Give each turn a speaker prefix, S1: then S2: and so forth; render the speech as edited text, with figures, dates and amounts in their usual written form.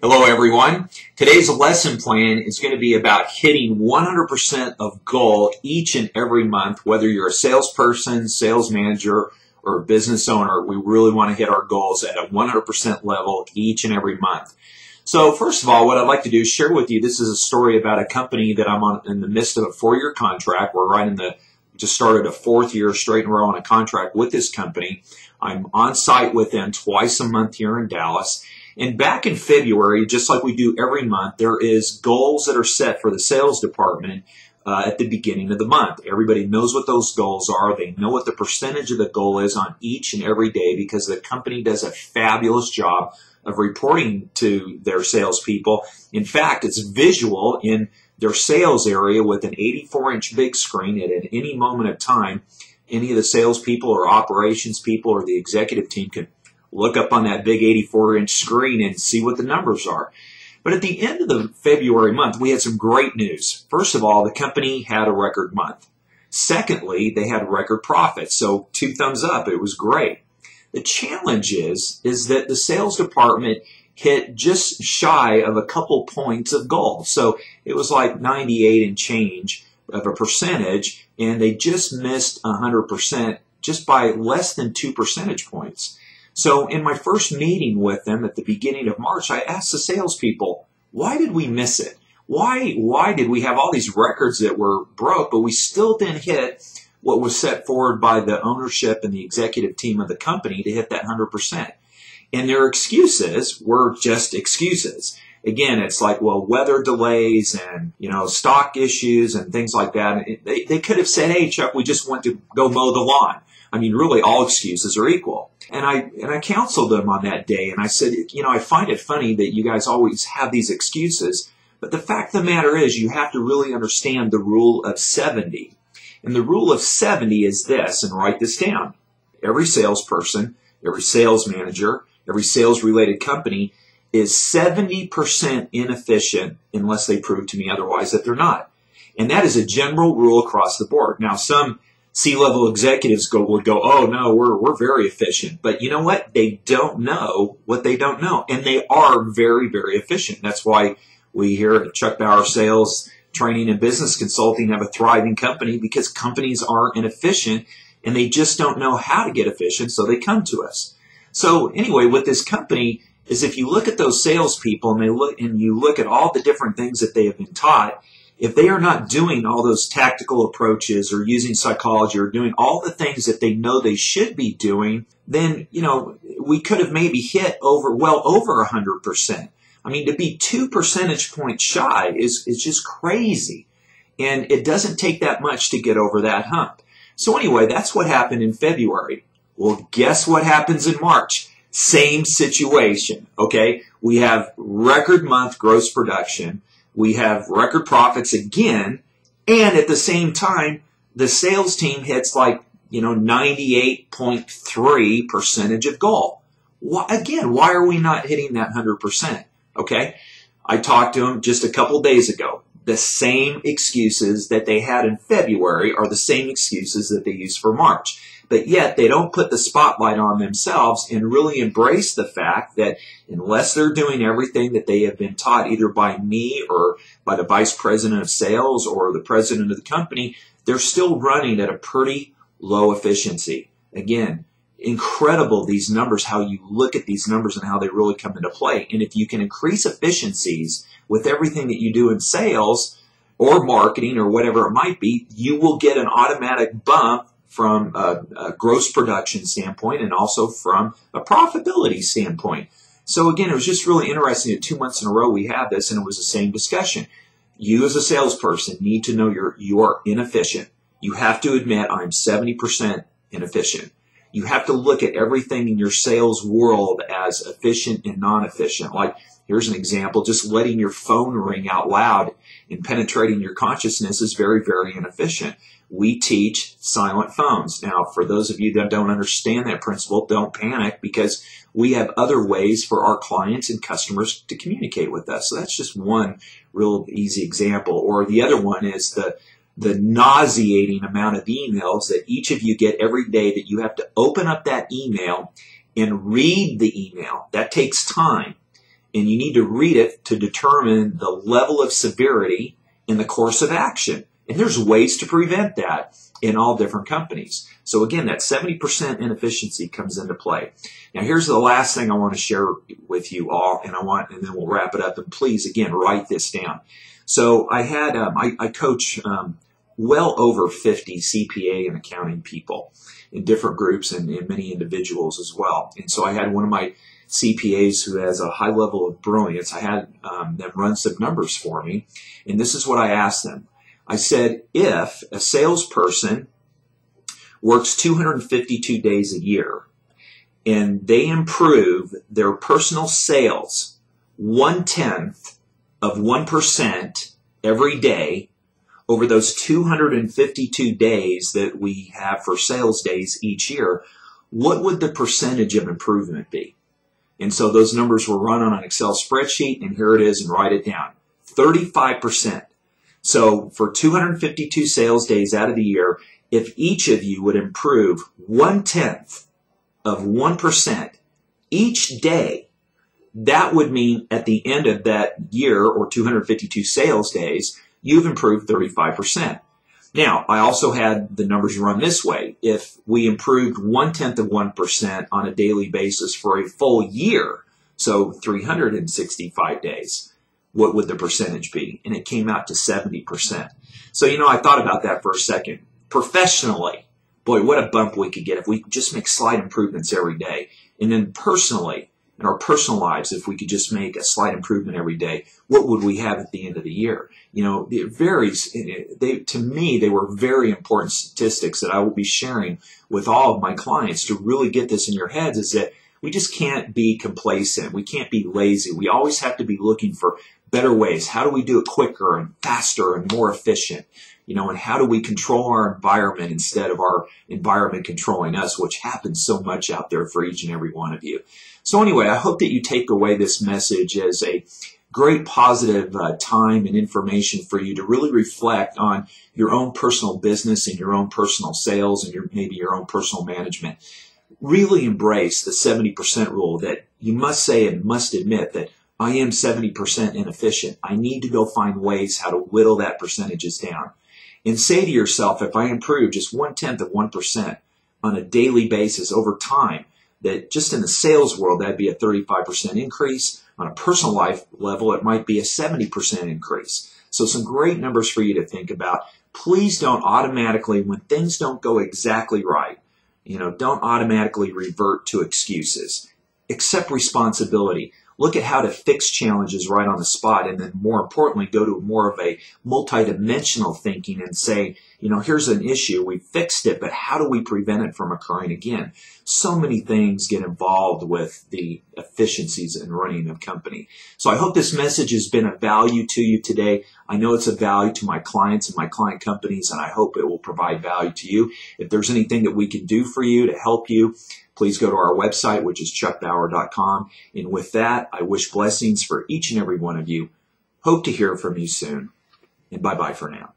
S1: Hello everyone. Today's lesson plan is going to be about hitting 100% of goal each and every month, whether you're a salesperson, sales manager, or a business owner. We really want to hit our goals at a 100% level each and every month. So first of all, what I'd like to do is share with you, this is a story about a company that I'm on in the midst of a 4-year contract. We're just started a 4th year straight in a row on a contract with this company. I'm on site with them twice a month here in Dallas. And back in February, just like we do every month, there is goals that are set for the sales department at the beginning of the month. Everybody knows what those goals are. They know what the percentage of the goal is on each and every day because the company does a fabulous job of reporting to their salespeople. In fact, it's visual in their sales area with an 84-inch big screen at any moment of time. Any of the salespeople or operations people or the executive team can look up on that big 84-inch screen and see what the numbers are. But at the end of the February month, we had some great news. First of all, the company had a record month. Secondly, they had record profits. So 2 thumbs up. It was great. The challenge is that the sales department hit just shy of a couple points of goal. So it was like 98 and change of a percentage, and they just missed 100% just by less than 2 percentage points. So in my first meeting with them at the beginning of March, I asked the salespeople, why did we miss it? Why did we have all these records that were broke, but we still didn't hit what was set forward by the ownership and the executive team of the company to hit that 100%? And their excuses were just excuses. Again, it's like, well, weather delays and, stock issues and things like that. They could have said, hey, Chuck, we just went to go mow the lawn. I mean, really, all excuses are equal. And I counseled them on that day, and I said, I find it funny that you guys always have these excuses, but the fact of the matter is you have to really understand the rule of 70. And the rule of 70 is this, and write this down. Every salesperson, every sales manager, every sales-related company is 70% inefficient unless they prove to me otherwise that they're not. And that is a general rule across the board. Now, some C-level executives would go, oh, no, we're very efficient. But you know what? They don't know what they don't know. And they are very, very efficient. That's why we here at Chuck Bauer Sales Training and Business Consulting have a thriving company, because companies are inefficient and they just don't know how to get efficient, so they come to us. So anyway, with this company is if you look at those salespeople and you look at all the different things that they have been taught, if they are not doing all those tactical approaches or using psychology or doing all the things that they know they should be doing, then, we could have maybe hit well over 100%. I mean, to be 2 percentage points shy is just crazy. And it doesn't take that much to get over that hump. So anyway, that's what happened in February. Well, guess what happens in March? Same situation, okay? We have record month gross production. We have record profits again, and at the same time, the sales team hits 98.3% of goal. Why are we not hitting that 100%? Okay, I talked to them just a couple days ago. The same excuses that they had in February are the same excuses that they use for March. But yet they don't put the spotlight on themselves and really embrace the fact that unless they're doing everything that they have been taught either by me or by the vice president of sales or the president of the company, they're still running at a pretty low efficiency. Again, incredible these numbers, how you look at these numbers and how they really come into play. And if you can increase efficiencies with everything that you do in sales or marketing or whatever it might be, you will get an automatic bump from a gross production standpoint and also from a profitability standpoint. So again, it was just really interesting that 2 months in a row we had this, and it was the same discussion. You as a salesperson need to know you are inefficient. You have to admit, I'm 70% inefficient. You have to look at everything in your sales world as efficient and non-efficient. Like, here's an example, just letting your phone ring out loud and penetrating your consciousness is very, very inefficient. We teach silent phones. Now, for those of you that don't understand that principle, don't panic, because we have other ways for our clients and customers to communicate with us. So that's just one real easy example. Or the other one is the nauseating amount of emails that each of you get every day that you have to open up that email and read the email. That takes time. and you need to read it to determine the level of severity in the course of action. And there's ways to prevent that in all different companies. So again, that 70% inefficiency comes into play. Now here's the last thing I want to share with you all, and then we'll wrap it up. And please, again, write this down. So I had, I coach well over 50 CPA and accounting people in different groups and many individuals as well. And so I had one of my CPAs who has a high level of brilliance. I had them run some numbers for me, and this is what I asked them. I said, if a salesperson works 252 days a year and they improve their personal sales 1/10 of 1% every day over those 252 days that we have for sales days each year, what would the percentage of improvement be? And so those numbers were run on an Excel spreadsheet, and here it is, and write it down. 35%. So for 252 sales days out of the year, if each of you would improve 1/10 of 1% each day, that would mean at the end of that year, or 252 sales days, you've improved 35%. Now, I also had the numbers run this way. If we improved 1/10 of 1% on a daily basis for a full year, so 365 days, what would the percentage be? And it came out to 70%. So, I thought about that for a second. Professionally, boy, what a bump we could get if we just make slight improvements every day. And then personally, in our personal lives, if we could just make a slight improvement every day, what would we have at the end of the year? It varies. To me, they were very important statistics that I will be sharing with all of my clients to really get this in your heads, is that we just can't be complacent. We can't be lazy. We always have to be looking for better ways. How do we do it quicker and faster and more efficient? And how do we control our environment instead of our environment controlling us, which happens so much out there for each and every one of you. So anyway, I hope that you take away this message as a great positive time and information for you to really reflect on your own personal business and your own personal sales and maybe your own personal management. Really embrace the 70% rule, that you must say and must admit that I am 70% inefficient. I need to go find ways how to whittle that percentages down. And say to yourself, if I improve just 1/10 of 1% on a daily basis over time, that just in the sales world, that'd be a 35% increase. On a personal life level, it might be a 70% increase. So some great numbers for you to think about. Please don't automatically, when things don't go exactly right, don't automatically revert to excuses. Accept responsibility. Look at how to fix challenges right on the spot, and then more importantly, go to more of a multidimensional thinking and say, here's an issue, we fixed it, but how do we prevent it from occurring again? So many things get involved with the efficiencies in running a company. So I hope this message has been of value to you today. I know it's of value to my clients and my client companies, and I hope it will provide value to you. If there's anything that we can do for you to help you, please go to our website, which is chuckbauer.com. And with that, I wish blessings for each and every one of you. Hope to hear from you soon. And bye-bye for now.